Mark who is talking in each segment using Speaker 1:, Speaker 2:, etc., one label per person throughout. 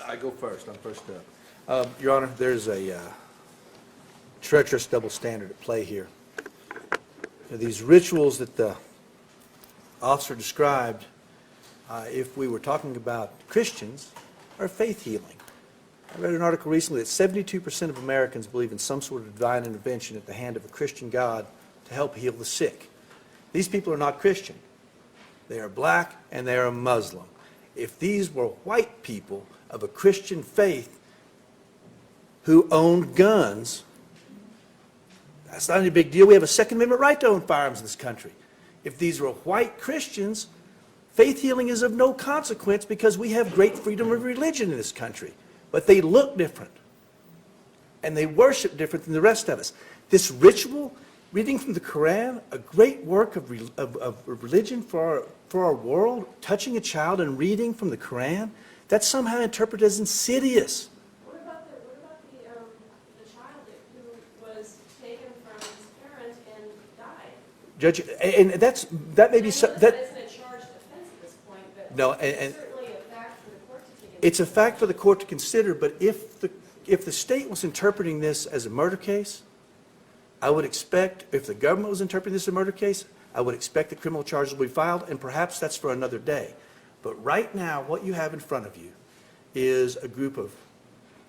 Speaker 1: I go first. I'm first up. Your Honor, there's a treacherous double standard at play here. These rituals that the officer described, if we were talking about Christians, are faith healing. I read an article recently that 72% of Americans believe in some sort of divine intervention at the hand of a Christian God to help heal the sick. These people are not Christian. They are black and they are Muslim. If these were white people of a Christian faith who owned guns, that's not any big deal. We have a Second Amendment right to own firearms in this country. If these were white Christians, faith healing is of no consequence because we have great freedom of religion in this country. But they look different, and they worship different than the rest of us. This ritual, reading from the Quran, a great work of religion for our world, touching a child and reading from the Quran, that's somehow interpreted as insidious.
Speaker 2: What about the child who was taken from his parent and died?
Speaker 1: Judge, and that may be
Speaker 2: that isn't a charged offense at this point, but
Speaker 1: no,
Speaker 2: it's certainly a fact for the court to take into
Speaker 1: it's a fact for the court to consider. But if the state was interpreting this as a murder case, I would expect, if the government was interpreting this as a murder case, I would expect the criminal charges will be filed, and perhaps that's for another day. But right now, what you have in front of you is a group of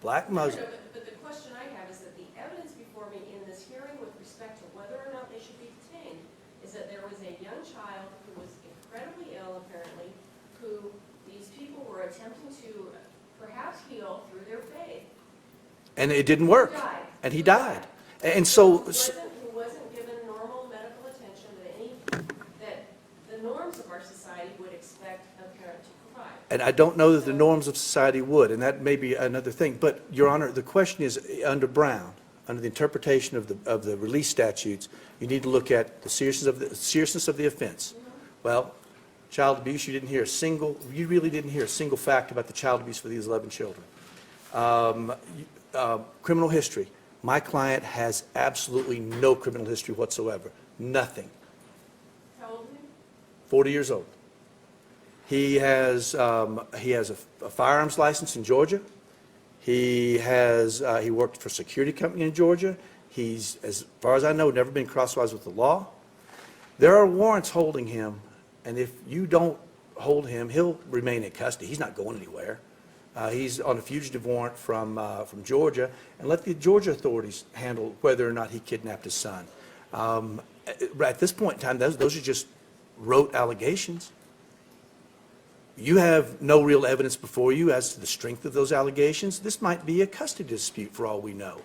Speaker 1: black Muslims.
Speaker 2: But the question I have is that the evidence before me in this hearing with respect to whether or not they should be detained is that there was a young child who was incredibly ill, apparently, who these people were attempting to perhaps heal through their faith.
Speaker 1: And it didn't work. And he died. And so
Speaker 2: Who wasn't given normal medical attention that the norms of our society would expect a parent to provide.
Speaker 1: and I don't know that the norms of society would, and that may be another thing. But, Your Honor, the question is, under Brown, under the interpretation of the release statutes, you need to look at the seriousness of the offense. Well, child abuse, you really didn't hear a single fact about the child abuse for these 11 children. Criminal history. My client has absolutely no criminal history whatsoever. Nothing.
Speaker 2: How old are you?
Speaker 1: 40 years old. He has a firearms license in Georgia. He worked for a security company in Georgia. He's, as far as I know, never been crosswise with the law. There are warrants holding him, and if you don't hold him, he'll remain in custody. He's not going anywhere. He's on a fugitive warrant from Georgia, and let the Georgia authorities handle whether or not he kidnapped his son. At this point in time, those are just rote allegations. You have no real evidence before you as to the strength of those allegations. This might be a custody dispute for all we know.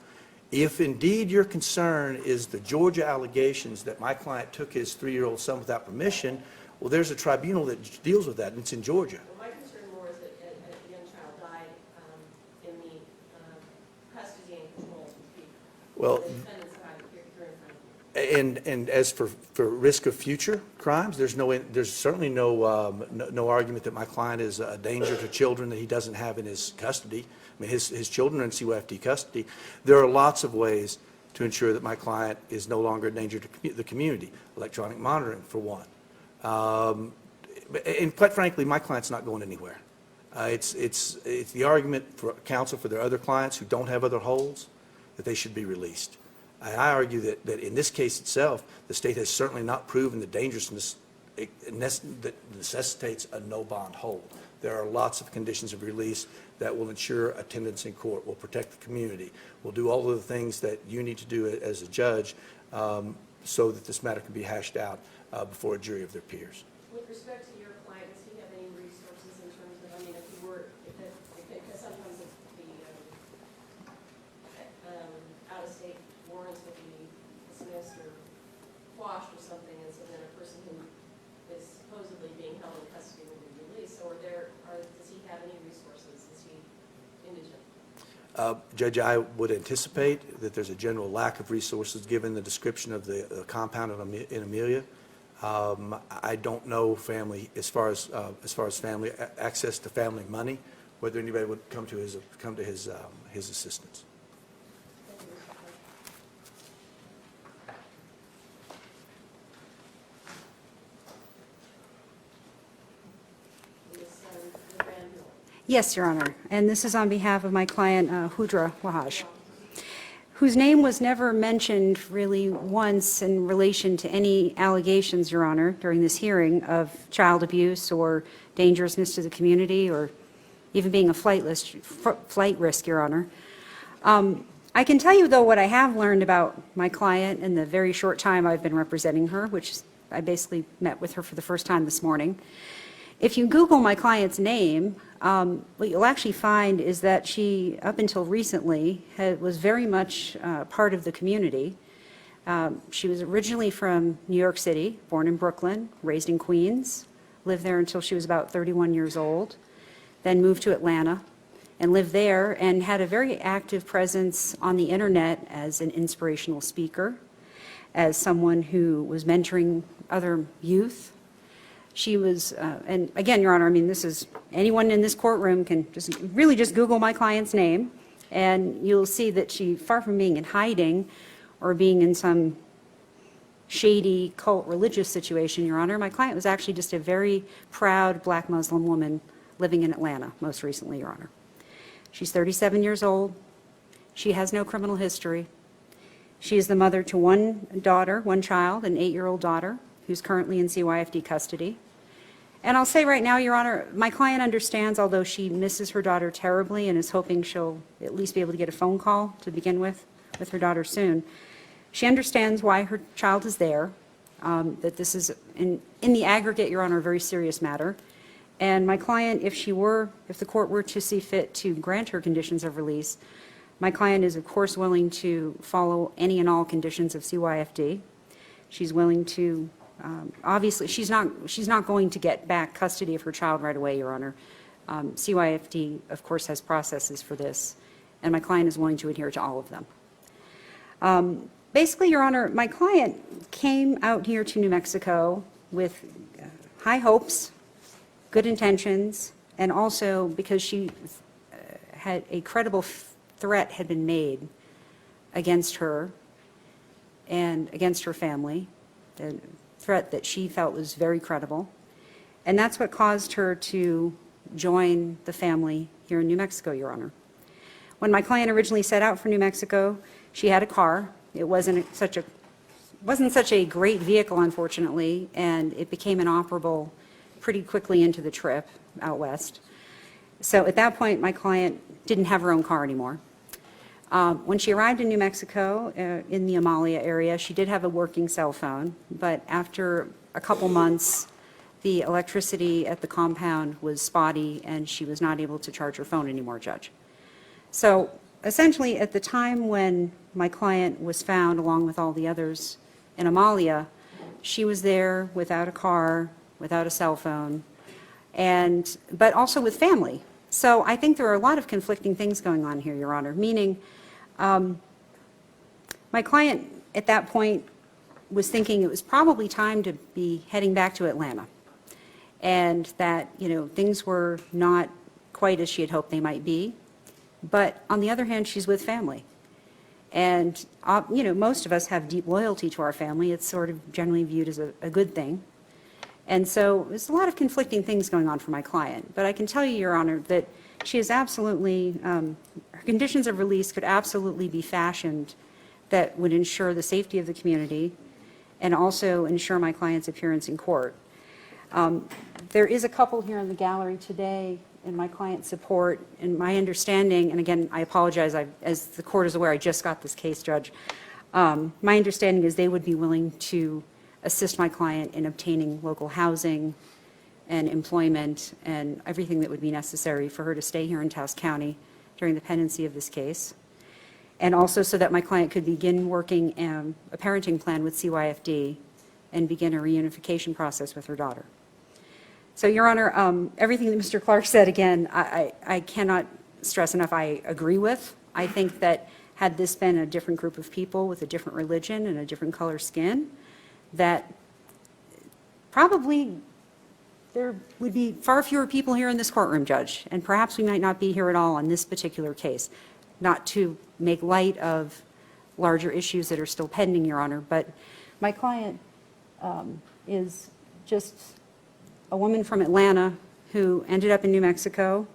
Speaker 1: If indeed your concern is the Georgia allegations that my client took his 3-year-old son without permission, well, there's a tribunal that deals with that, and it's in Georgia.
Speaker 2: Well, my concern more is that a young child died in the custody and control of the people.
Speaker 1: Well,
Speaker 2: The defendants had it here in front of you.
Speaker 1: and as for risk of future crimes, there's certainly no argument that my client is a danger to children that he doesn't have in his custody. I mean, his children are in CYFD custody. There are lots of ways to ensure that my client is no longer a danger to the community. Electronic monitoring, for one. And quite frankly, my client's not going anywhere. It's the argument for counsel for their other clients who don't have other holds that they should be released. I argue that in this case itself, the state has certainly not proven the dangerousness that necessitates a no bond hold. There are lots of conditions of release that will ensure attendance in court, will protect the community, will do all of the things that you need to do as a judge so that this matter can be hashed out before a jury of their peers.
Speaker 2: With respect to your client, does he have any resources in terms of, I mean, because sometimes the out-of-state warrants will be dismissed or quashed or something, and so then a person who is supposedly being held in custody will be released. So does he have any resources? Is he indigent?
Speaker 1: Judge, I would anticipate that there's a general lack of resources given the description of the compound in Amelia. I don't know family as far as family access to family money, whether anybody would come to his assistance.
Speaker 3: Yes, Your Honor, and this is on behalf of my client, Hudra Wahaj, whose name was never mentioned really once in relation to any allegations, Your Honor, during this hearing of child abuse or dangerousness to the community or even being a flight risk, Your Honor. I can tell you, though, what I have learned about my client in the very short time I've been representing her, which I basically met with her for the first time this morning. If you Google my client's name, what you'll actually find is that she, up until recently, was very much part of the community. She was originally from New York City, born in Brooklyn, raised in Queens, lived there until she was about 31 years old, then moved to Atlanta and lived there and had a very active presence on the internet as an inspirational speaker, as someone who was mentoring other youth. She was, and again, Your Honor, I mean, this is, anyone in this courtroom can just Google my client's name, and you'll see that she, far from being in hiding or being in some shady cult religious situation, Your Honor, my client was actually just a very proud Black Muslim woman living in Atlanta, most recently, Your Honor. She's 37 years old. She has no criminal history. She is the mother to one daughter, one child, an 8-year-old daughter, who's currently in CYFD custody. And I'll say right now, Your Honor, my client understands, although she misses her daughter terribly and is hoping she'll at least be able to get a phone call to begin with her daughter soon, she understands why her child is there, that this is, in the aggregate, Your Honor, a very serious matter. And my client, if the court were to see fit to grant her conditions of release, my client is, of course, willing to follow any and all conditions of CYFD. She's willing to, obviously, she's not going to get back custody of her child right away, Your Honor. CYFD, of course, has processes for this, and my client is willing to adhere to all of them. Basically, Your Honor, my client came out here to New Mexico with high hopes, good intentions, and also because she had a credible threat had been made against her and against her family, the threat that she felt was very credible. And that's what caused her to join the family here in New Mexico, Your Honor. When my client originally set out for New Mexico, she had a car. It wasn't such a great vehicle, unfortunately, and it became inoperable pretty quickly into the trip out west. So at that point, my client didn't have her own car anymore. When she arrived in New Mexico, in the Amalia area, she did have a working cell phone, but after a couple months, the electricity at the compound was spotty and she was not able to charge her phone anymore, Judge. So essentially, at the time when my client was found, along with all the others in Amalia, she was there without a car, without a cell phone, but also with family. So I think there are a lot of conflicting things going on here, Your Honor, meaning my client at that point was thinking it was probably time to be heading back to Atlanta, and that, things were not quite as she had hoped they might be. But on the other hand, she's with family. And, most of us have deep loyalty to our family. It's sort of generally viewed as a good thing. And so there's a lot of conflicting things going on for my client. But I can tell you, Your Honor, that she is absolutely, her conditions of release could absolutely be fashioned that would ensure the safety of the community and also ensure my client's appearance in court. There is a couple here in the gallery today in my client's support, and my understanding, and again, I apologize, as the court is aware, I just got this case, Judge. My understanding is they would be willing to assist my client in obtaining local housing and employment and everything that would be necessary for her to stay here in Taos County during the pendency of this case. And also so that my client could begin working a parenting plan with CYFD and begin a reunification process with her daughter. So, Your Honor, everything that Mr. Clark said, again, I cannot stress enough I agree with. I think that had this been a different group of people with a different religion and a different color skin, that probably there would be far fewer people here in this courtroom, Judge, and perhaps we might not be here at all on this particular case. Not to make light of larger issues that are still pending, Your Honor, but my client is just a woman from Atlanta who ended up in New Mexico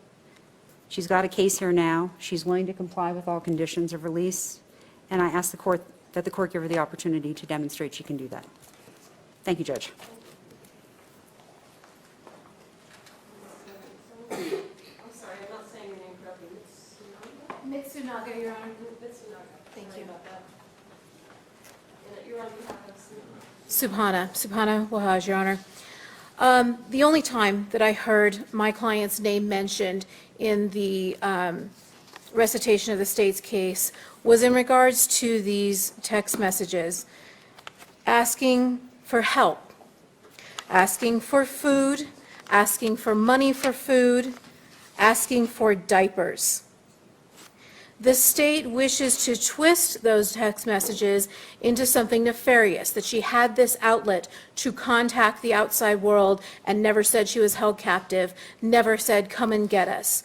Speaker 3: She's got a case here now. She's willing to comply with all conditions of release, and I ask the court that the court give her the opportunity to demonstrate she can do that. Thank you, Judge.
Speaker 2: I'm sorry, I'm not saying your name correctly.
Speaker 4: Mitsunaga, Your Honor.
Speaker 2: Mitsunaga.
Speaker 4: Thank
Speaker 2: Sorry
Speaker 4: you.
Speaker 2: about that. And you're on behalf of
Speaker 4: Subhana Wahaj, Your Honor. The only time that I heard my client's name mentioned in the recitation of the state's case was in regards to these text messages asking for help, asking for food, asking for money for food, asking for diapers. The state wishes to twist those text messages into something nefarious, that she had this outlet to contact the outside world and never said she was held captive, never said, come and get us,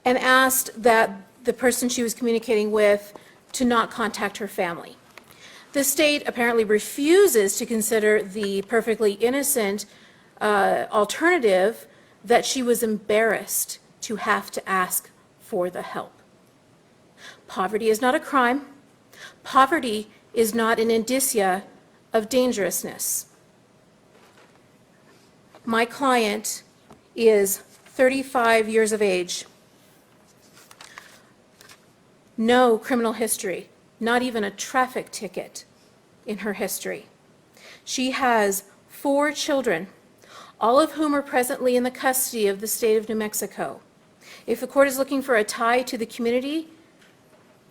Speaker 4: and asked that the person she was communicating with to not contact her family. The state apparently refuses to consider the perfectly innocent alternative that she was embarrassed to have to ask for the help. Poverty is not a crime. Poverty is not an indicia of dangerousness. My client is 35 years of age, no criminal history, not even a traffic ticket in her history. She has 4 children, all of whom are presently in the custody of the state of New Mexico. If the court is looking for a tie to the community,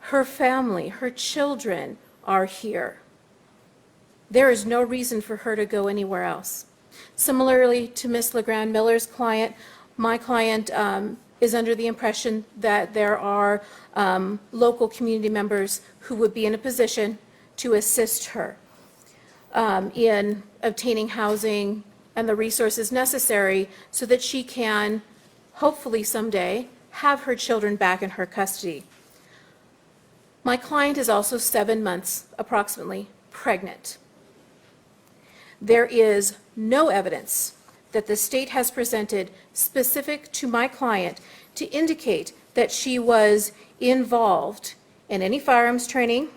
Speaker 4: her family, her children are here. There is no reason for her to go anywhere else. Similarly to Ms. LeGrand Miller's client, my client is under the impression that there are local community members who would be in a position to assist her in obtaining housing and the resources necessary so that she can, hopefully someday, have her children back in her custody. My client is also 7 months, approximately, pregnant. There is no evidence that the state has presented specific to my client to indicate that she was involved in any firearms training,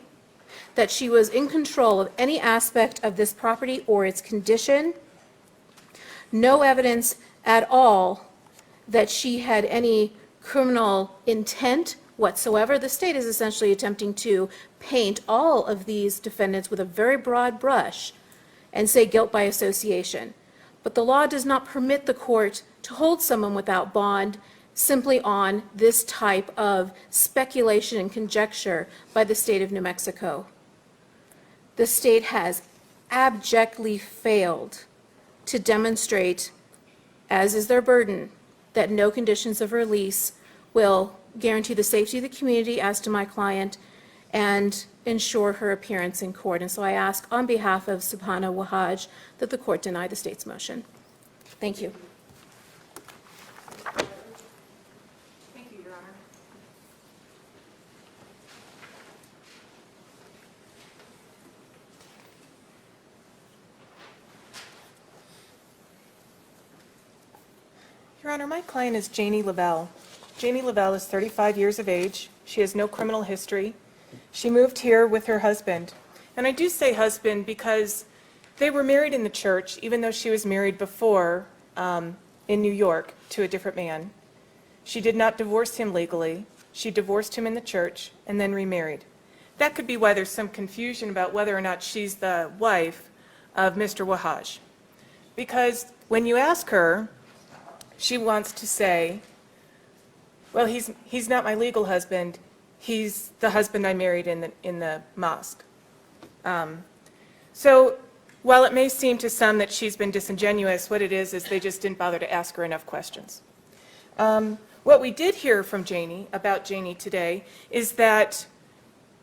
Speaker 4: that she was in control of any aspect of this property or its condition. No evidence at all that she had any criminal intent whatsoever. The state is essentially attempting to paint all of these defendants with a very broad brush and say guilt by association. But the law does not permit the court to hold someone without bond simply on this type of speculation and conjecture by the state of New Mexico. The state has abjectly failed to demonstrate, as is their burden, that no conditions of release will guarantee the safety of the community as to my client and ensure her appearance in court. And so I ask on behalf of Subhana Wahaj that the court deny the state's motion. Thank you.
Speaker 2: Thank you, Your Honor.
Speaker 5: Your Honor, my client is Janie Lavelle. Janie Lavelle is 35 years of age. She has no criminal history. She moved here with her husband. And I do say husband because they were married in the church, even though she was married before in New York to a different man. She did not divorce him legally. She divorced him in the church and then remarried. That could be why there's some confusion about whether or not she's the wife of Mr. Wahaj. Because when you ask her, she wants to say, well, he's not my legal husband. He's the husband I married in the mosque. So while it may seem to some that she's been disingenuous, what it is they just didn't bother to ask her enough questions. What we did hear from Janie, about Janie today, is that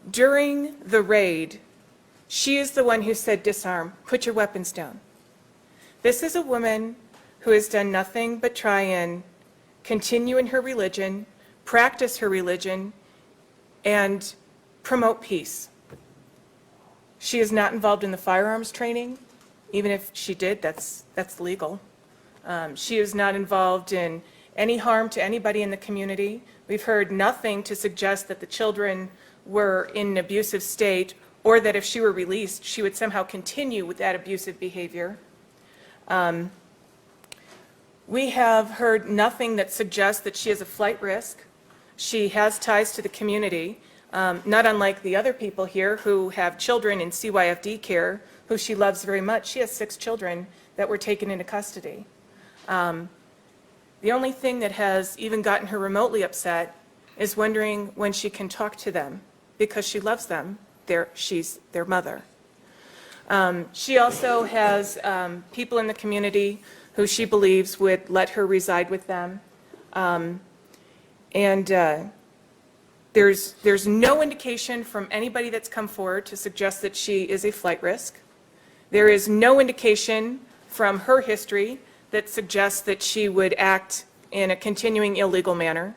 Speaker 5: during the raid, she is the one who said, disarm, put your weapons down. This is a woman who has done nothing but try and continue in her religion, practice her religion, and promote peace. She is not involved in the firearms training. Even if she did, that's legal. She is not involved in any harm to anybody in the community. We've heard nothing to suggest that the children were in an abusive state or that if she were released, she would somehow continue with that abusive behavior. We have heard nothing that suggests that she is a flight risk. She has ties to the community, not unlike the other people here who have children in CYFD care, who she loves very much. She has 6 children that were taken into custody. The only thing that has even gotten her remotely upset is wondering when she can talk to them, because she loves them. She's their mother. She also has people in the community who she believes would let her reside with them. There's no indication from anybody that's come forward to suggest that she is a flight risk. There is no indication from her history that suggests that she would act in a continuing illegal manner.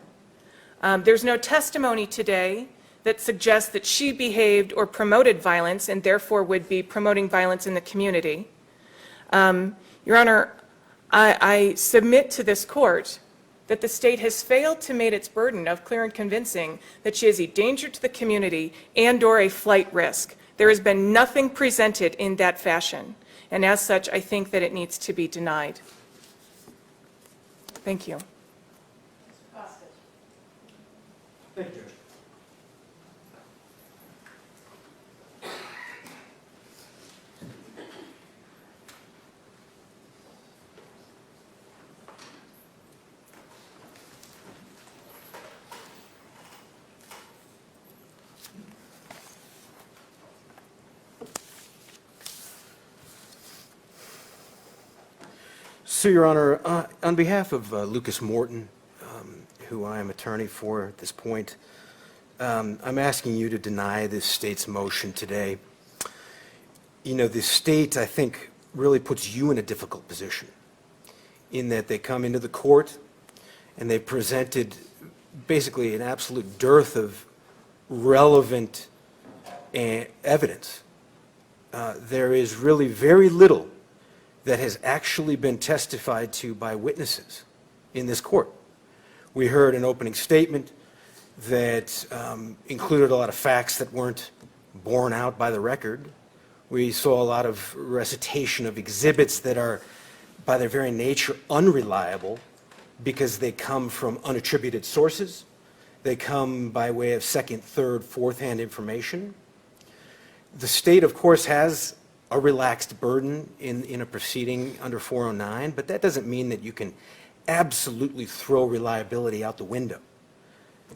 Speaker 5: There's no testimony today that suggests that she behaved or promoted violence and therefore would be promoting violence in the community. Your Honor, I submit to this court that the state has failed to meet its burden of clear and convincing that she is a danger to the community and/or a flight risk. There has been nothing presented in that fashion, and as such, I think that it needs to be denied. Thank you.
Speaker 1: Thank you, Judge. So, Your Honor, on behalf of Lucas Morton, who I am attorney for at this point, I'm asking you to deny this state's motion today. You know, the state, I think, really puts you in a difficult position in that they come into the court and they presented basically an absolute dearth of relevant evidence. There is really very little that has actually been testified to by witnesses in this court. We heard an opening statement that included a lot of facts that weren't borne out by the record. We saw a lot of recitation of exhibits that are, by their very nature, unreliable because they come from unattributed sources. They come by way of second, third, fourth-hand information. The state, of course, has a relaxed burden in a proceeding under 409, but that doesn't mean that you can absolutely throw reliability out the window.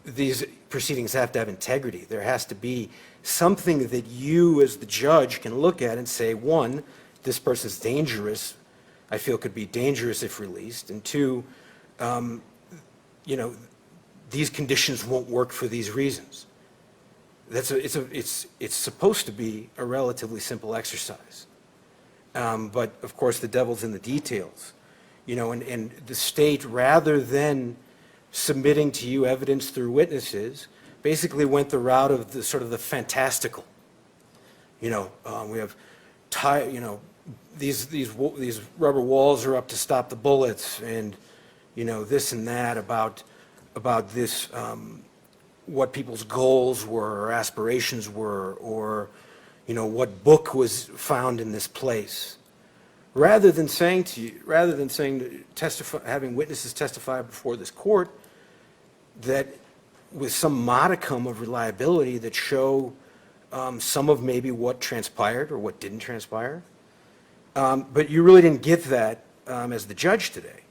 Speaker 1: These proceedings have to have integrity. There has to be something that you as the judge can look at and say, one, this person's dangerous, I feel could be dangerous if released, and two, you know, these conditions won't work for these reasons. It's supposed to be a relatively simple exercise. But of course the devil's in the details. You know, and the state, rather than submitting to you evidence through witnesses, basically went the route of the sort of the fantastical. You know, we have, these rubber walls are up to stop the bullets, and you know, this and that about this, what people's goals were or aspirations were, or you know, what book was found in this place. Rather than having witnesses testify before this court that with some modicum of reliability that show some of maybe what transpired or what didn't transpire. But you really didn't get that as the judge today.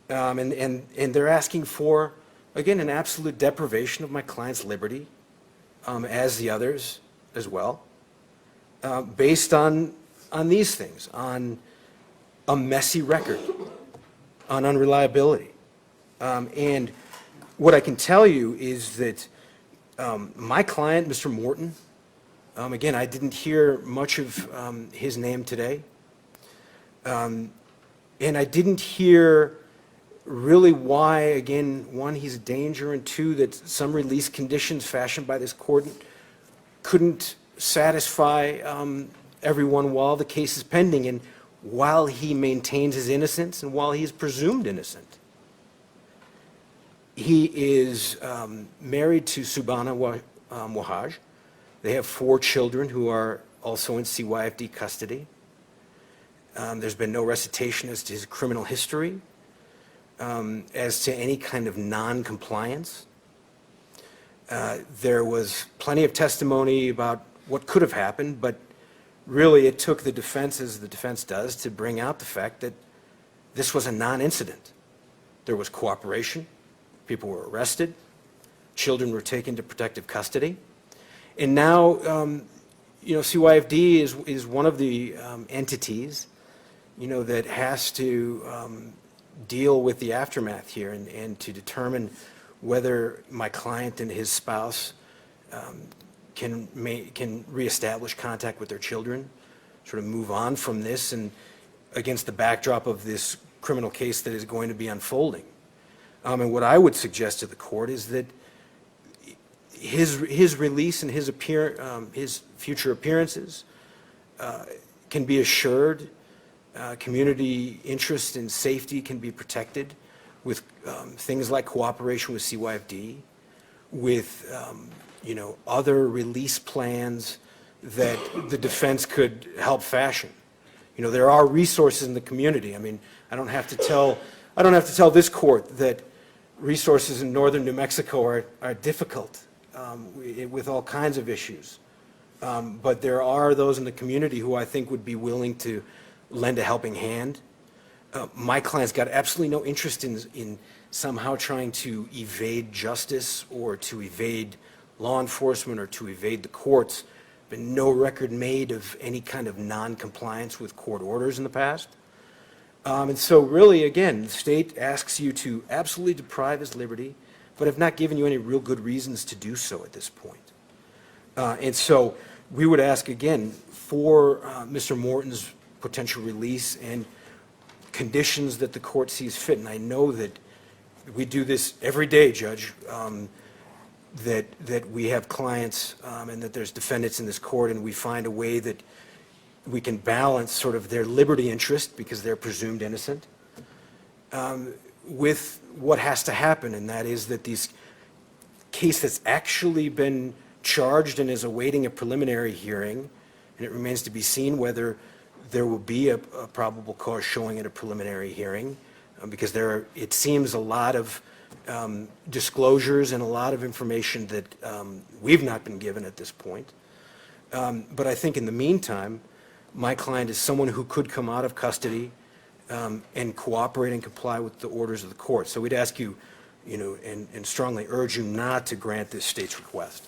Speaker 1: And they're asking for, again, an absolute deprivation of my client's liberty, as the others as well, based on these things, on a messy record, on unreliability. And what I can tell you is that my client, Mr. Morton, again, I didn't hear much of his name today, and I didn't hear really why, again, one, he's a danger, and two, that some release conditions fashioned by this court couldn't satisfy everyone while the case is pending and while he maintains his innocence and while he is presumed innocent.
Speaker 6: He is married to Subhana Wahaj. They have 4 children who are also in CYFD custody. There's been no recitation as to his criminal history, as to any kind of non-compliance. There was plenty of testimony about what could have happened, but really it took the defense, as the defense does, to bring out the fact that this was a non-incident. There was cooperation, people were arrested, children were taken to protective custody, and now, CYFD is one of the entities, that has to deal with the aftermath here and to determine whether my client and his spouse can reestablish contact with their children, sort of move on from this, and against the backdrop of this criminal case that is going to be unfolding. And what I would suggest to the court is that his release and his future appearances can be assured. Community interest and safety can be protected with things like cooperation with CYFD, with other release plans that the defense could help fashion. There are resources in the community. I mean, I don't have to tell this court that resources in northern New Mexico are difficult with all kinds of issues. But there are those in the community who I think would be willing to lend a helping hand. My client's got absolutely no interest in somehow trying to evade justice or to evade law enforcement or to evade the courts. Been no record made of any kind of non-compliance with court orders in the past. And so really, again, the state asks you to absolutely deprive his liberty, but have not given you any real good reasons to do so at this point. And so we would ask again for Mr. Morton's potential release and conditions that the court sees fit. And I know that we do this every day, Judge, that we have clients and that there's defendants in this court, and we find a way that we can balance sort of their liberty interest, because they're presumed innocent, with what has to happen, and that is that this case that's actually been charged and is awaiting a preliminary hearing, and it remains to be seen whether there will be a probable cause showing at a preliminary hearing, because it seems a lot of disclosures and a lot of information that we've not been given at this point. But I think in the meantime, my client is someone who could come out of custody and cooperate and comply with the orders of the court. So we'd ask you, and strongly urge you not to grant this state's request.